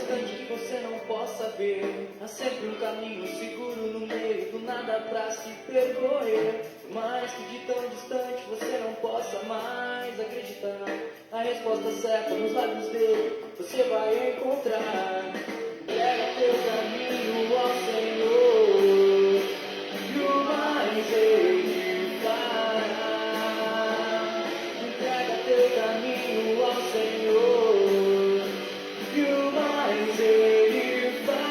distante que você não possa ver. Há sempre um caminho seguro no meio do nada pra se percorrer. Por mais que de tão distante você não possa mais acreditar, a resposta certa nos lábios dele você vai encontrar. Entrega teu caminho ao Senhor e o mais Ele fará. Entrega teu caminho ao Senhor e o mais Ele fará.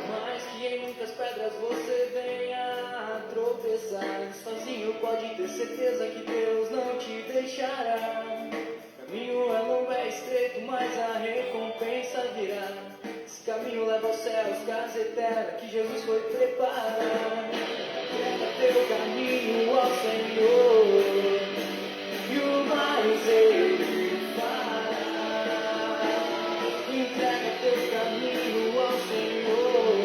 Mas que em muitas pedras você venha a tropeçar, sozinho pode ter certeza que Deus não te deixará. O caminho é longo, é estreito, mas a recompensa virá. Esse caminho leva aos céus, casa eterna que Jesus foi preparar. Entrega teu caminho ao Senhor e o mais Ele fará. Entrega teu caminho ao Senhor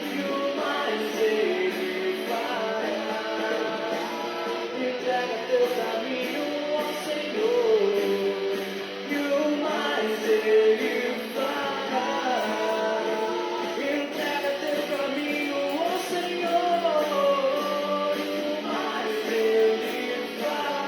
e o mais Ele fará. Entrega teu caminho ao Senhor e o mais Ele fará. Entrega teu caminho ao Senhor e o mais Ele fará.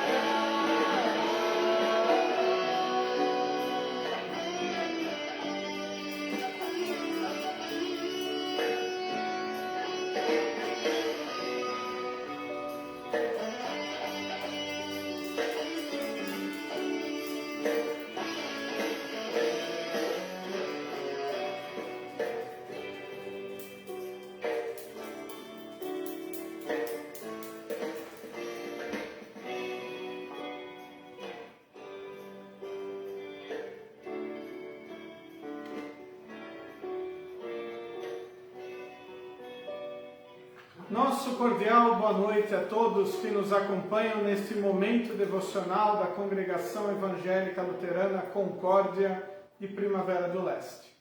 Nosso cordial boa noite a todos que nos acompanham neste momento devocional da Congregação Evangélica Luterana Concórdia de Primavera do Leste.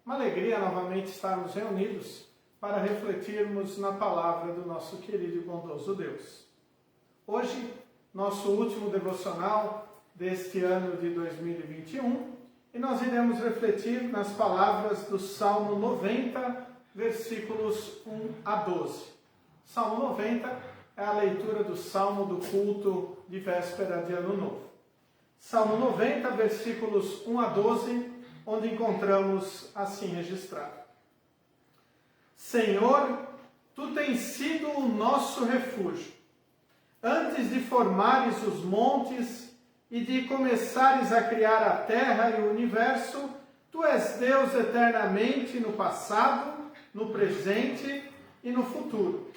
Uma alegria novamente estarmos reunidos para refletirmos na palavra do nosso querido e bondoso Deus. Hoje, nosso último devocional deste ano de 2021, e nós iremos refletir nas palavras do Salmo 90, versículos 1 a 12. Salmo 90 é a leitura do Salmo do culto de véspera de Ano Novo. Salmo 90, versículos 1 a 12, onde encontramos assim registrado: Senhor, Tu tens sido o nosso refúgio. Antes de formares os montes e de começares a criar a terra e o universo, Tu és Deus eternamente no passado, no presente e no futuro.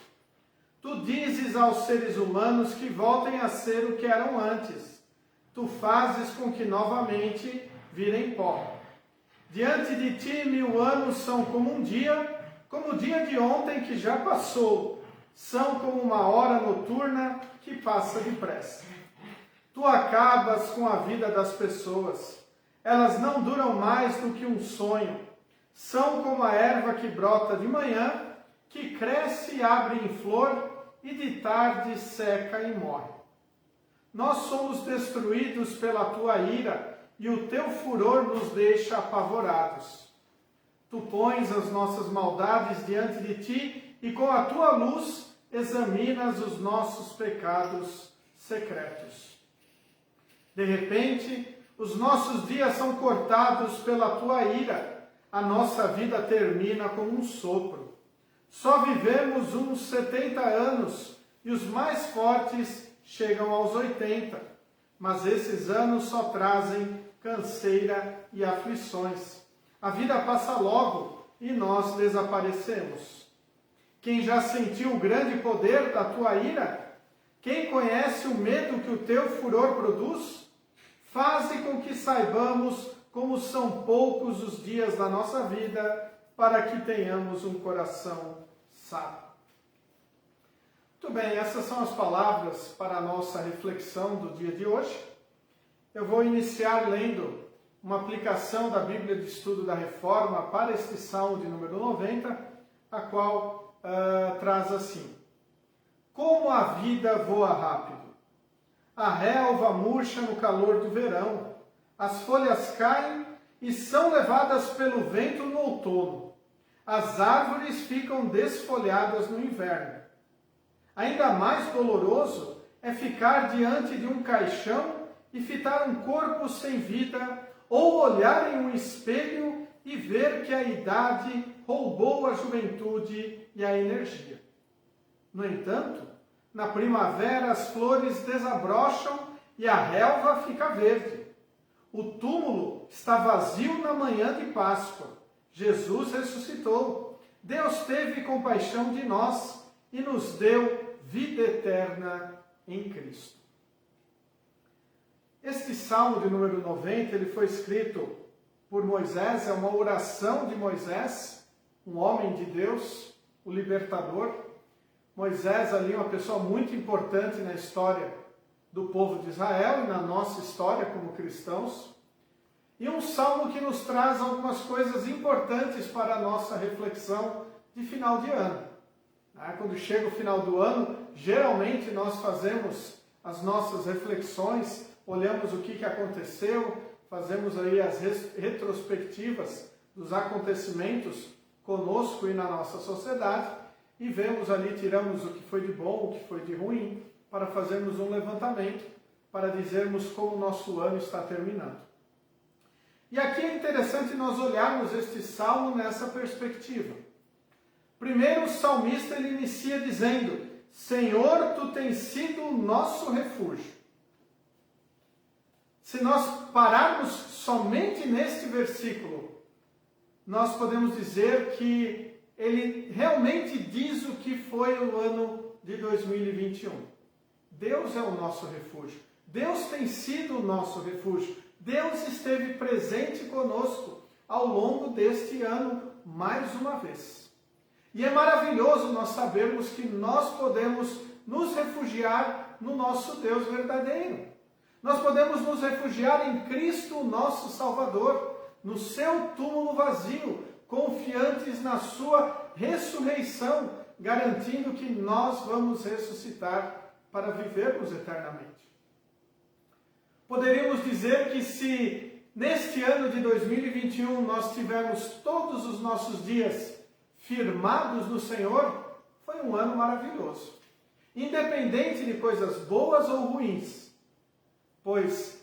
Tu dizes aos seres humanos que voltem a ser o que eram antes. Tu fazes com que novamente virem pó. Diante de ti 1000 anos são como um dia, como o dia de ontem que já passou. São como uma hora noturna que passa depressa. Tu acabas com a vida das pessoas. Elas não duram mais do que um sonho. São como a erva que brota de manhã, que cresce e abre em flor, e de tarde seca e morre. Nós somos destruídos pela tua ira, e o teu furor nos deixa apavorados. Tu pões as nossas maldades diante de ti, e com a tua luz examinas os nossos pecados secretos. De repente, os nossos dias são cortados pela tua ira, a nossa vida termina como um sopro. Só vivemos uns 70 anos e os mais fortes chegam aos 80, mas esses anos só trazem canseira e aflições. A vida passa logo e nós desaparecemos. Quem já sentiu o grande poder da tua ira? Quem conhece o medo que o teu furor produz? Faze com que saibamos como são poucos os dias da nossa vida, para que tenhamos um coração sábio. Muito bem, essas são as palavras para a nossa reflexão do dia de hoje. Eu vou iniciar lendo uma aplicação da Bíblia de Estudo da Reforma para este Salmo de número 90, a qual traz assim: Como a vida voa rápido! A relva murcha no calor do verão, as folhas caem e são levadas pelo vento no outono, as árvores ficam desfolhadas no inverno. Ainda mais doloroso é ficar diante de um caixão e fitar um corpo sem vida, ou olhar em um espelho e ver que a idade roubou a juventude e a energia. No entanto, na primavera as flores desabrocham e a relva fica verde. O túmulo está vazio na manhã de Páscoa. Jesus ressuscitou. Deus teve compaixão de nós e nos deu vida eterna em Cristo. Este Salmo de número 90, ele foi escrito por Moisés, é uma oração de Moisés, um homem de Deus, o libertador. Moisés ali é uma pessoa muito importante na história do povo de Israel e na nossa história como cristãos. E um salmo que nos traz algumas coisas importantes para a nossa reflexão de final de ano. Quando chega o final do ano, geralmente nós fazemos as nossas reflexões, olhamos o que aconteceu, fazemos aí as retrospectivas dos acontecimentos conosco e na nossa sociedade, e vemos ali, tiramos o que foi de bom, o que foi de ruim, para fazermos um levantamento, para dizermos como o nosso ano está terminando. E aqui é interessante nós olharmos este salmo nessa perspectiva. Primeiro, o salmista ele inicia dizendo: Senhor, tu tens sido o nosso refúgio. Se nós pararmos somente neste versículo, nós podemos dizer que ele realmente diz o que foi o ano de 2021. Deus é o nosso refúgio. Deus tem sido o nosso refúgio. Deus esteve presente conosco ao longo deste ano mais uma vez. E é maravilhoso nós sabermos que nós podemos nos refugiar no nosso Deus verdadeiro. Nós podemos nos refugiar em Cristo, nosso Salvador, no seu túmulo vazio, confiantes na sua ressurreição, garantindo que nós vamos ressuscitar para vivermos eternamente. Poderíamos dizer que se neste ano de 2021 nós tivermos todos os nossos dias firmados no Senhor, foi um ano maravilhoso. Independente de coisas boas ou ruins. Pois,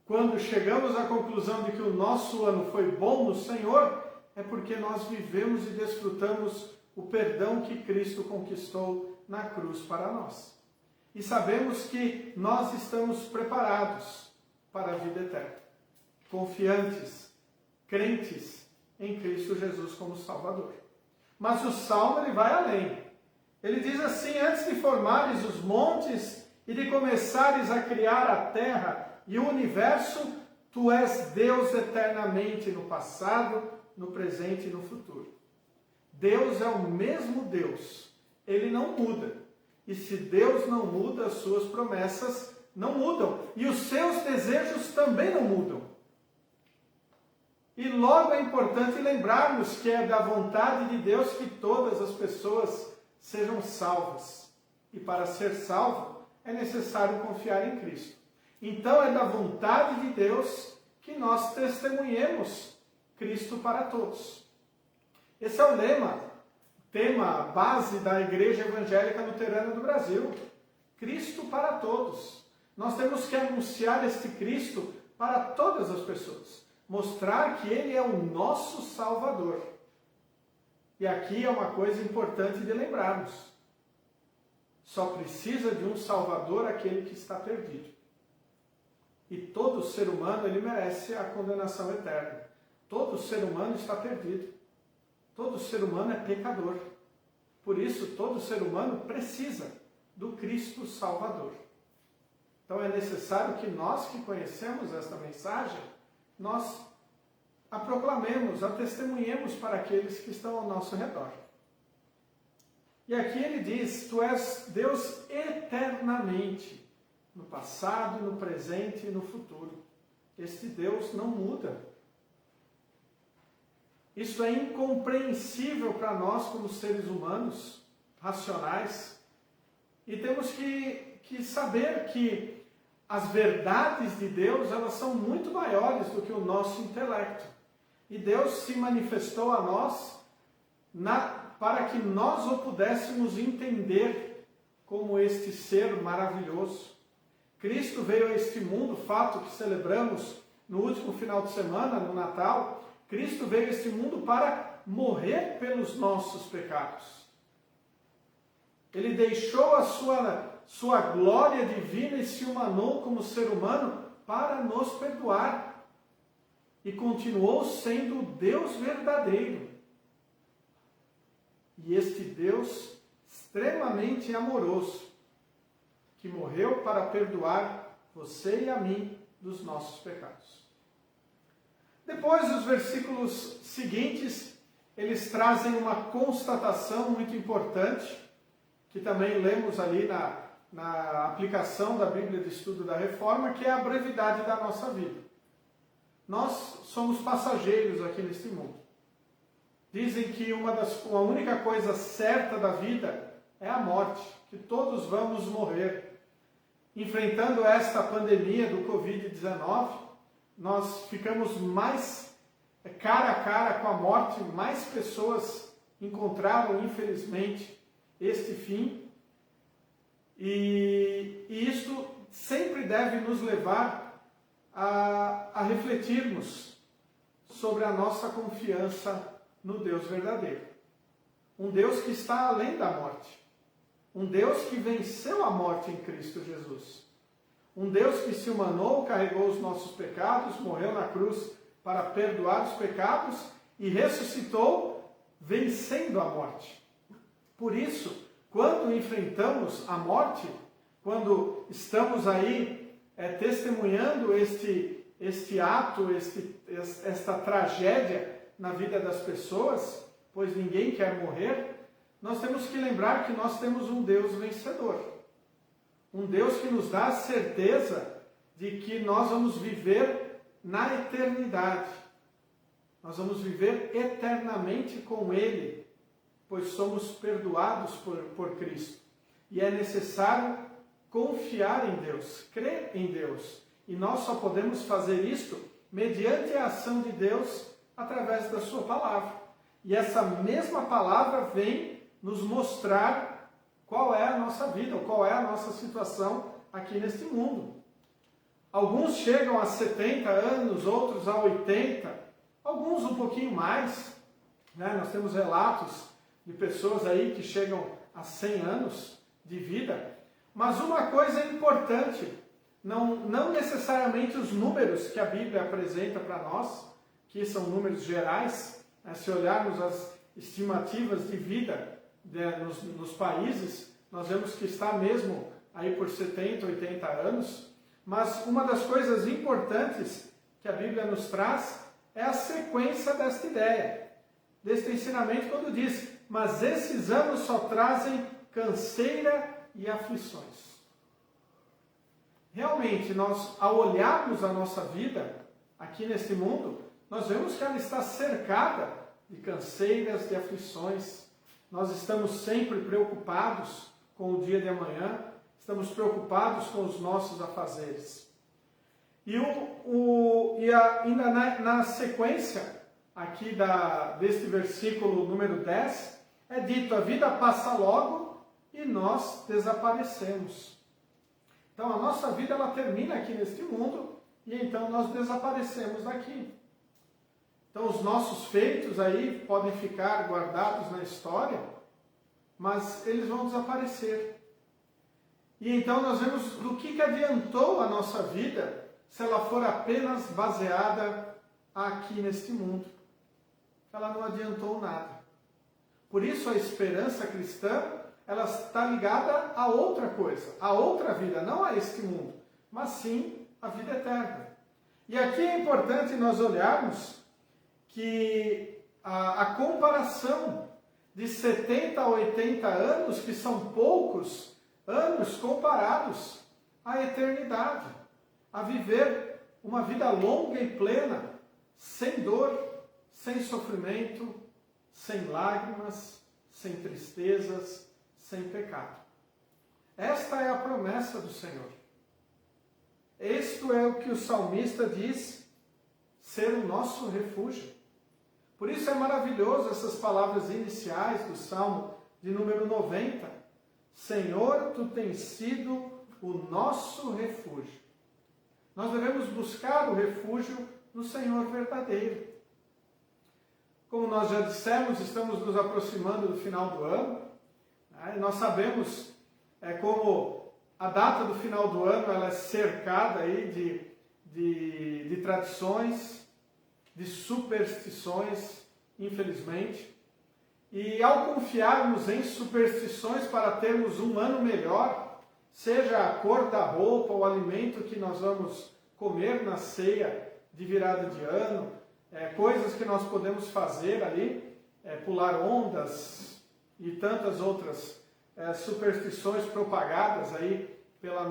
quando chegamos à conclusão de que o nosso ano foi bom no Senhor, é porque nós vivemos e desfrutamos o perdão que Cristo conquistou na cruz para nós. E sabemos que nós estamos preparados para a vida eterna. Confiantes, crentes em Cristo Jesus como Salvador. Mas o Salmo ele vai além. Ele diz assim: antes de formares os montes e de começares a criar a terra e o universo, tu és Deus eternamente no passado, no presente e no futuro. Deus é o mesmo Deus. Ele não muda. E se Deus não muda, as suas promessas não mudam. E os seus desejos também não mudam. E logo é importante lembrarmos que é da vontade de Deus que todas as pessoas sejam salvas. E para ser salvo, é necessário confiar em Cristo. Então é da vontade de Deus que nós testemunhemos Cristo para todos. Esse é o tema base da Igreja Evangélica Luterana do Brasil. Cristo para todos. Nós temos que anunciar este Cristo para todas as pessoas. Mostrar que Ele é o nosso Salvador. E aqui é uma coisa importante de lembrarmos. Só precisa de um Salvador aquele que está perdido. E todo ser humano, ele merece a condenação eterna. Todo ser humano está perdido. Todo ser humano é pecador. Por isso, todo ser humano precisa do Cristo Salvador. Então é necessário que nós que conhecemos esta mensagem, nós a proclamemos, a testemunhemos para aqueles que estão ao nosso redor. E aqui ele diz, tu és Deus eternamente, no passado, no presente e no futuro. Este Deus não muda. Isso é incompreensível para nós como seres humanos, racionais. E temos que saber que as verdades de Deus, elas são muito maiores do que o nosso intelecto. E Deus se manifestou a nós para que nós o pudéssemos entender como este ser maravilhoso. Cristo veio a este mundo, fato que celebramos no último final de semana, no Natal. Cristo veio a este mundo para morrer pelos nossos pecados. Ele deixou a sua glória divina e se humanou como ser humano para nos perdoar. E continuou sendo o Deus verdadeiro. E este Deus extremamente amoroso, que morreu para perdoar você e a mim dos nossos pecados. Depois, os versículos seguintes, eles trazem uma constatação muito importante, que também lemos ali na aplicação da Bíblia de Estudo da Reforma, que é a brevidade da nossa vida. Nós somos passageiros aqui neste mundo. Dizem que a única coisa certa da vida é a morte, que todos vamos morrer. Enfrentando esta pandemia do Covid-19, nós ficamos mais cara a cara com a morte, mais pessoas encontraram, infelizmente, este fim. E isto sempre deve nos levar a refletirmos sobre a nossa confiança no Deus verdadeiro. Um Deus que está além da morte. Um Deus que venceu a morte em Cristo Jesus. Um Deus que se humanou, carregou os nossos pecados, morreu na cruz para perdoar os pecados e ressuscitou vencendo a morte. Por isso, quando enfrentamos a morte, quando estamos aí testemunhando este ato, esta tragédia na vida das pessoas, pois ninguém quer morrer, nós temos que lembrar que nós temos um Deus vencedor. Um Deus que nos dá a certeza de que nós vamos viver na eternidade. Nós vamos viver eternamente com Ele, pois somos perdoados por Cristo. E é necessário confiar em Deus, crer em Deus. E nós só podemos fazer isto mediante a ação de Deus através da sua palavra. E essa mesma palavra vem nos mostrar qual é a nossa vida, ou qual é a nossa situação aqui neste mundo. Alguns chegam a 70 anos, outros a 80, alguns um pouquinho mais. Nós temos relatos de pessoas aí que chegam a 100 anos de vida. Mas uma coisa importante, não necessariamente os números que a Bíblia apresenta para nós, que são números gerais, se olharmos as estimativas de vida nos países, nós vemos que está mesmo aí por 70, 80 anos, mas uma das coisas importantes que a Bíblia nos traz é a sequência desta ideia, deste ensinamento, quando diz, mas esses anos só trazem canseira e aflições. Realmente, nós, ao olharmos a nossa vida aqui neste mundo, nós vemos que ela está cercada de canseiras, de aflições. Nós estamos sempre preocupados com o dia de amanhã, estamos preocupados com os nossos afazeres. E ainda na sequência aqui deste versículo número 10, é dito, a vida passa logo e nós desaparecemos. Então a nossa vida ela termina aqui neste mundo e então nós desaparecemos daqui. Então os nossos feitos aí podem ficar guardados na história, mas eles vão desaparecer. E então nós vemos do que adiantou a nossa vida se ela for apenas baseada aqui neste mundo. Ela não adiantou nada. Por isso a esperança cristã, ela está ligada a outra coisa, a outra vida, não a este mundo, mas sim a vida eterna. E aqui é importante nós olharmos que a comparação de 70 a 80 anos, que são poucos anos comparados à eternidade, a viver uma vida longa e plena, sem dor, sem sofrimento, sem lágrimas, sem tristezas, sem pecado. Esta é a promessa do Senhor. Isto é o que o salmista diz ser o nosso refúgio. Por isso é maravilhoso essas palavras iniciais do Salmo de número 90. Senhor, tu tens sido o nosso refúgio. Nós devemos buscar o refúgio no Senhor verdadeiro. Como nós já dissemos, estamos nos aproximando do final do ano. Nós sabemos como a data do final do ano ela é cercada aí de tradições, de superstições, infelizmente. E ao confiarmos em superstições para termos um ano melhor, seja a cor da roupa, o alimento que nós vamos comer na ceia de virada de ano, coisas que nós podemos fazer ali, pular ondas e tantas outras superstições propagadas aí pela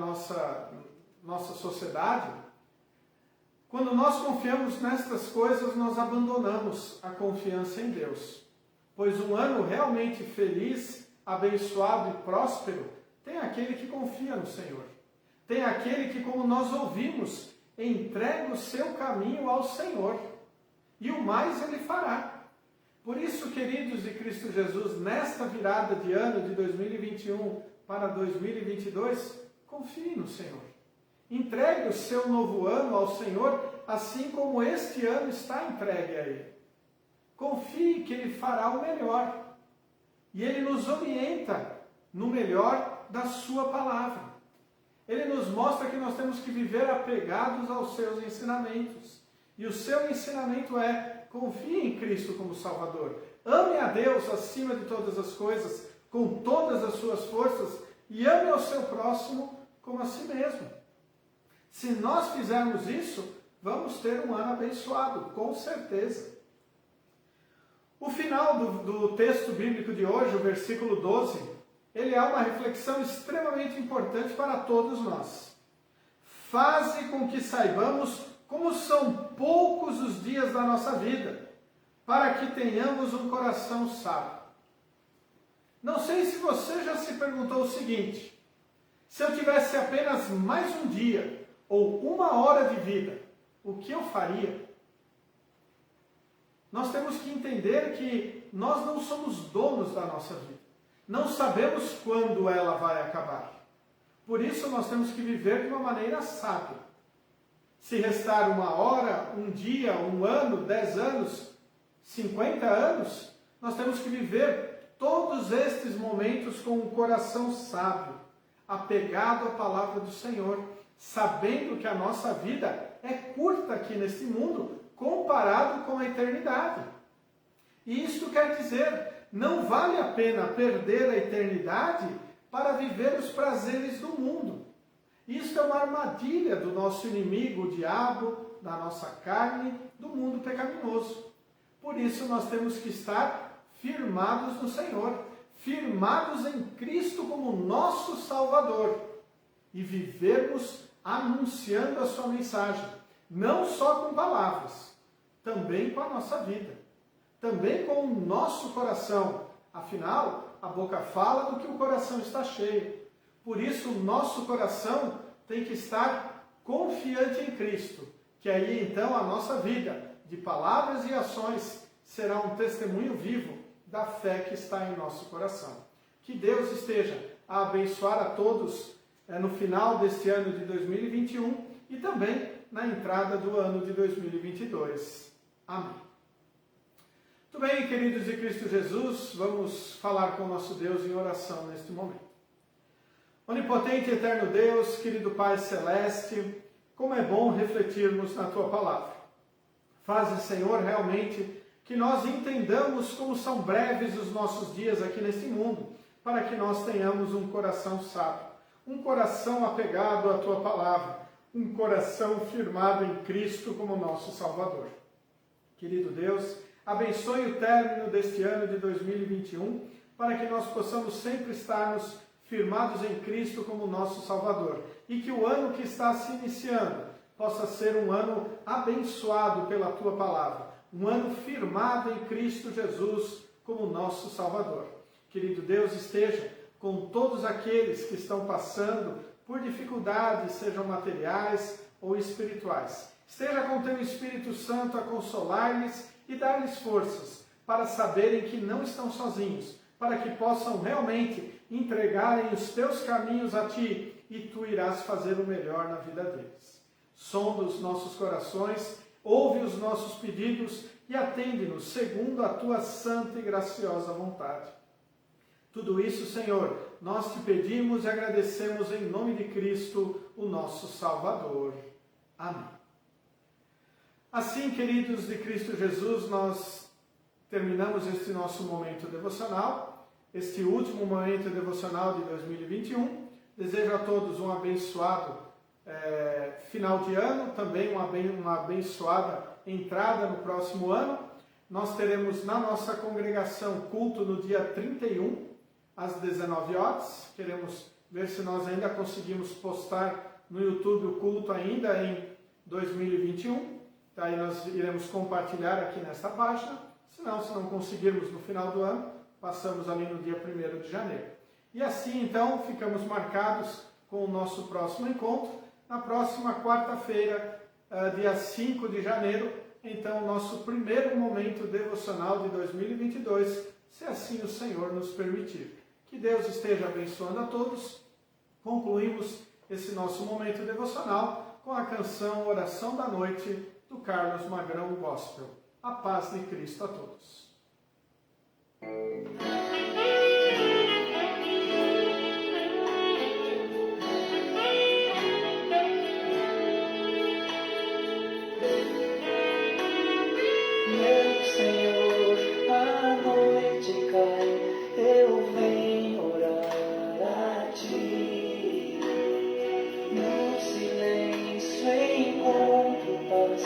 nossa sociedade. Quando nós confiamos nestas coisas, nós abandonamos a confiança em Deus. Pois um ano realmente feliz, abençoado e próspero, tem aquele que confia no Senhor. Tem aquele que, como nós ouvimos, entrega o seu caminho ao Senhor. E o mais Ele fará. Por isso, queridos de Cristo Jesus, nesta virada de ano de 2021 para 2022, confie no Senhor. Entregue o seu novo ano ao Senhor, assim como este ano está entregue a Ele. Confie que Ele fará o melhor. E Ele nos orienta no melhor da sua palavra. Ele nos mostra que nós temos que viver apegados aos seus ensinamentos. E o seu ensinamento é: confie em Cristo como Salvador. Ame a Deus acima de todas as coisas, com todas as suas forças, e ame ao seu próximo como a si mesmo. Se nós fizermos isso, vamos ter um ano abençoado, com certeza. O final do texto bíblico de hoje, o versículo 12, ele é uma reflexão extremamente importante para todos nós. Faze com que saibamos como são poucos os dias da nossa vida, para que tenhamos um coração sábio. Não sei se você já se perguntou o seguinte: se eu tivesse apenas mais um dia ou uma hora de vida, o que eu faria? Nós temos que entender que nós não somos donos da nossa vida. Não sabemos quando ela vai acabar. Por isso nós temos que viver de uma maneira sábia. Se restar uma hora, um dia, um ano, 10 anos, 50 anos, nós temos que viver todos estes momentos com um coração sábio, apegado à palavra do Senhor, sabendo que a nossa vida é curta aqui neste mundo, comparado com a eternidade. E isto quer dizer, não vale a pena perder a eternidade para viver os prazeres do mundo. Isto é uma armadilha do nosso inimigo, o diabo, da nossa carne, do mundo pecaminoso. Por isso nós temos que estar firmados no Senhor, firmados em Cristo como nosso Salvador e vivermos anunciando a sua mensagem, não só com palavras, também com a nossa vida, também com o nosso coração. Afinal, a boca fala do que o coração está cheio. Por isso, o nosso coração tem que estar confiante em Cristo, que aí então a nossa vida, de palavras e ações, será um testemunho vivo da fé que está em nosso coração. Que Deus esteja a abençoar a todos no final deste ano de 2021 e também na entrada do ano de 2022. Amém. Muito bem, queridos de Cristo Jesus, vamos falar com o nosso Deus em oração neste momento. Onipotente e eterno Deus, querido Pai Celeste, como é bom refletirmos na Tua Palavra. Faze, Senhor, realmente que nós entendamos como são breves os nossos dias aqui neste mundo, para que nós tenhamos um coração sábio, um coração apegado à Tua Palavra, um coração firmado em Cristo como nosso Salvador. Querido Deus, Abençoe o término deste ano de 2021, para que nós possamos sempre estarmos firmados em Cristo como nosso Salvador. E que o ano que está se iniciando possa ser um ano abençoado pela Tua Palavra. Um ano firmado em Cristo Jesus como nosso Salvador. Querido Deus, esteja com todos aqueles que estão passando por dificuldades, sejam materiais ou espirituais. Esteja com Teu Espírito Santo a consolar-lhes e dar-lhes forças para saberem que não estão sozinhos, para que possam realmente entregarem os Teus caminhos a Ti e Tu irás fazer o melhor na vida deles. Sonda os nossos corações, ouve os nossos pedidos e atende-nos segundo a Tua santa e graciosa vontade. Tudo isso, Senhor, nós Te pedimos e agradecemos em nome de Cristo, o nosso Salvador. Amém. Assim, queridos de Cristo Jesus, nós terminamos este nosso momento devocional, este último momento devocional de 2021. Desejo a todos um abençoado final de ano, também uma abençoada entrada no próximo ano. Nós teremos na nossa congregação culto no dia 31, às 19 horas. Queremos ver se nós ainda conseguimos postar no YouTube o culto ainda em 2021. Daí nós iremos compartilhar aqui nesta página. Se não conseguirmos no final do ano, passamos ali no dia 1º de janeiro. E assim, então, ficamos marcados com o nosso próximo encontro, na próxima quarta-feira, dia 5 de janeiro, então, nosso primeiro momento devocional de 2022, se assim o Senhor nos permitir. Que Deus esteja abençoando a todos. Concluímos esse nosso momento devocional com a canção Oração da Noite, do Carlos Magrão Gospel. A paz de Cristo a todos. Meu Senhor, a noite cai, eu venho orar a Ti. No silêncio encontro paz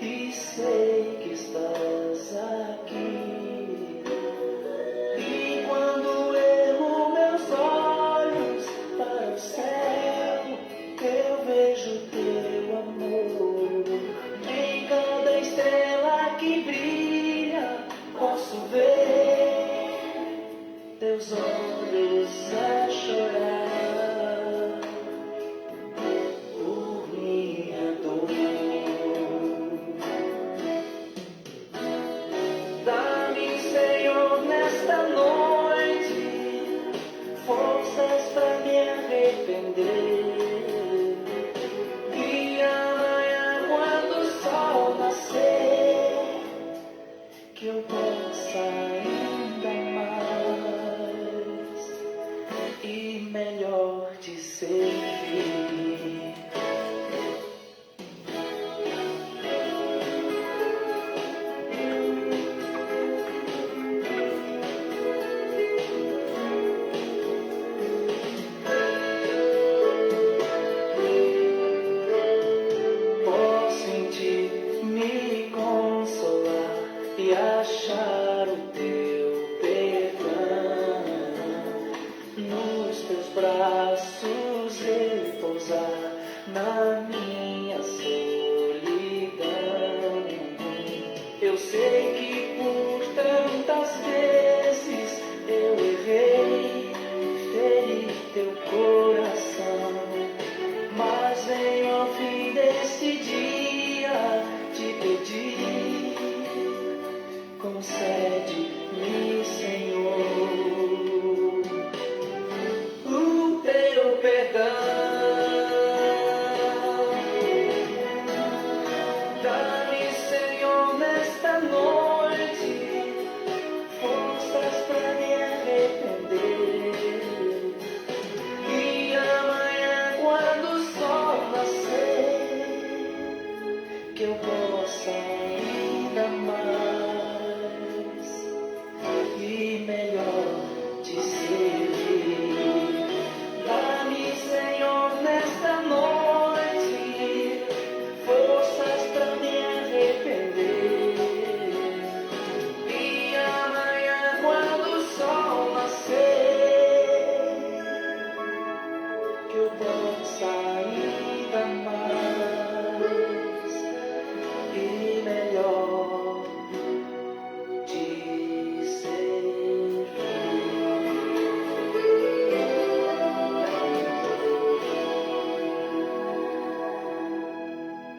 e sei que estás aqui. E quando ergo meus olhos para o céu, eu vejo Teu amor. Em cada estrela que brilha, posso ver Teus olhos a chorar por minha dor. Dá-me, Senhor, nesta noite forças para me arrepender. E amanhã, quando o sol nascer, que eu possa ainda mais e melhor Te servir. Posso em Ti me consolar e achar o Teu perdão. Nos Teus braços repousar na minha solidão. Eu sei que por tantas vezes eu errei, feri Teu coração, mas venho ao fim deste dia Te pedir, concede-me, Senhor, o Teu perdão. Dá-me, Senhor, nesta noite forças para me arrepender. E amanhã, quando o sol nascer, que eu possa